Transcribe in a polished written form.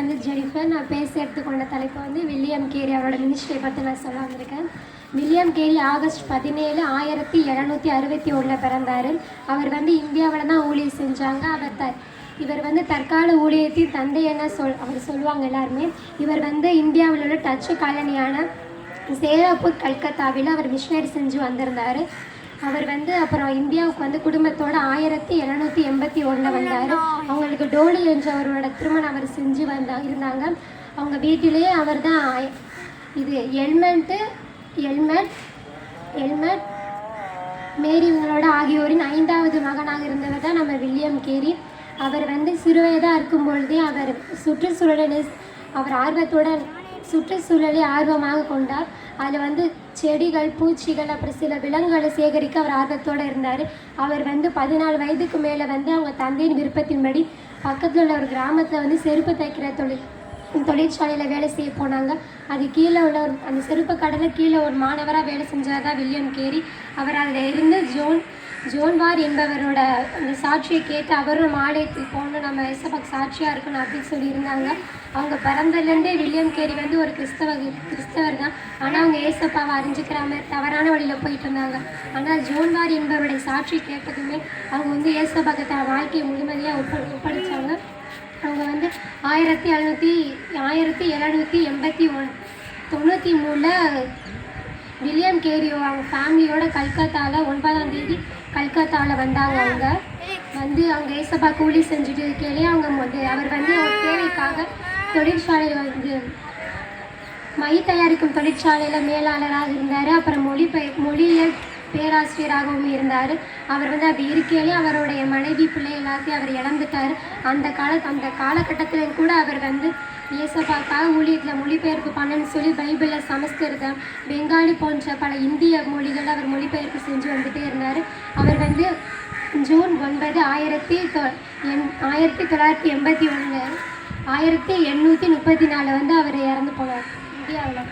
வந்து ஜெனிஃபர். நான் பேச எடுத்துக்கொண்ட தலைப்பு வந்து வில்லியம் கேரி அவரோட மினிஸ்ட்ரியை பற்றி நான் சொல்ல வந்திருக்கேன். வில்லியம் கேரி ஆகஸ்ட் 17, 1761 பிறந்தார். அவர் வந்து இந்தியாவில் தான் ஊழியம் செஞ்சாங்க. இவர் வந்து தற்கால ஊழியத்தின் தந்தை என அவர் சொல்லுவாங்க எல்லாருமே. இவர் வந்து இந்தியாவில் உள்ள டச்சு காலனியான சேராப்பூர், கல்கத்தாவில் அவர் மிஷினரி செஞ்சு வந்திருந்தார். அவர் வந்து அப்புறம் இந்தியாவுக்கு வந்து குடும்பத்தோட 1781 வந்தார். அவங்களுக்கு டோலி என்றவரோட திருமணம் அவர் செஞ்சு இருந்தாங்க. அவங்க வீட்டிலேயே அவர் தான் இது எல்மெட் மேரி இவங்களோட ஆகியோரின் 5வது மகனாக இருந்தவர் தான் நம்ம வில்லியம் கேரி. அவர் வந்து சிறுவயதாக இருக்கும் பொழுதே அவர் சுற்றுச்சூழலை ஆர்வமாக கொண்டார். அதில் வந்து செடிகள், பூச்சிகள், அப்புறம் சில விலங்குகளை சேகரிக்க அவர் ஆர்வத்தோடு இருந்தார். அவர் வந்து 14 வயதுக்கு மேலே வந்து அவங்க தந்தையின் விருப்பத்தின்படி பக்கத்தில் உள்ள ஒரு கிராமத்தில் வந்து செருப்பு தைக்கிற தொழிற்சாலையில் வேலை செய்ய போனாங்க. அது கீழே உள்ள அந்த செருப்பு கடையில் கீழே ஒரு மாணவராக வேலை செஞ்சார் தான் வில்லியம் கேரி. அவர் அதில் இருந்து ஜோன்வார் என்பவரோட அந்த சாட்சியை கேட்டு அவரும் ஆலயத்துக்கு போகணும், நம்ம ஏசப்பாக்கு சாட்சியாக இருக்கணும் அப்படின்னு சொல்லியிருந்தாங்க. அவங்க பிறந்ததுலேருந்தே வில்லியம் கேரி வந்து ஒரு கிறிஸ்தவர் தான். ஆனால் அவங்க ஏசப்பாவை அறிஞ்சிக்கிறாம தவறான வழியில் போயிட்டு இருந்தாங்க. ஆனால் ஜோன்வார் என்பவருடைய சாட்சி கேட்டதுமே அவங்க வந்து ஏசப்பாக்கு தன் வாழ்க்கையை முழுமையாக ஒப்படைச்சாங்க. அவங்க வந்து 1793 வில்லியம் கேரியோ அவங்க ஃபேமிலியோட கல்கத்தாவில் 9ஆம் தேதி கல்கத்தாவில் வந்தாங்க. அவங்க வந்து அவங்க ஏசப்பா கூலி செஞ்சுட்டு இருக்கையிலே அவர் வந்து ஒரு தேவைக்காக தொழிற்சாலையில் வந்து மை தயாரிக்கும் தொழிற்சாலையில் மேலாளராக இருந்தார். அப்புறம் மொழியியல் பேராசிரியராகவும் இருந்தார். அவர் வந்து அப்படி இருக்கையிலே அவருடைய மனைவி, பிள்ளை எல்லாத்தையும் அவர் இழந்துட்டார். அந்த காலகட்டத்தில் கூட அவர் வந்து ஏசப்பாக்காக ஊழியத்தில் மொழிபெயர்ப்பு பண்ணணும்னு சொல்லி பைபிளில் சமஸ்கிருதம், பெங்காலி போன்ற பல இந்திய மொழிகளை அவர் மொழிபெயர்ப்பு செஞ்சு வந்துகிட்டே இருந்தார். அவர் வந்து ஜூன் 9, 1834 வந்து அவர் இறந்து போனார் இந்தியாவில்.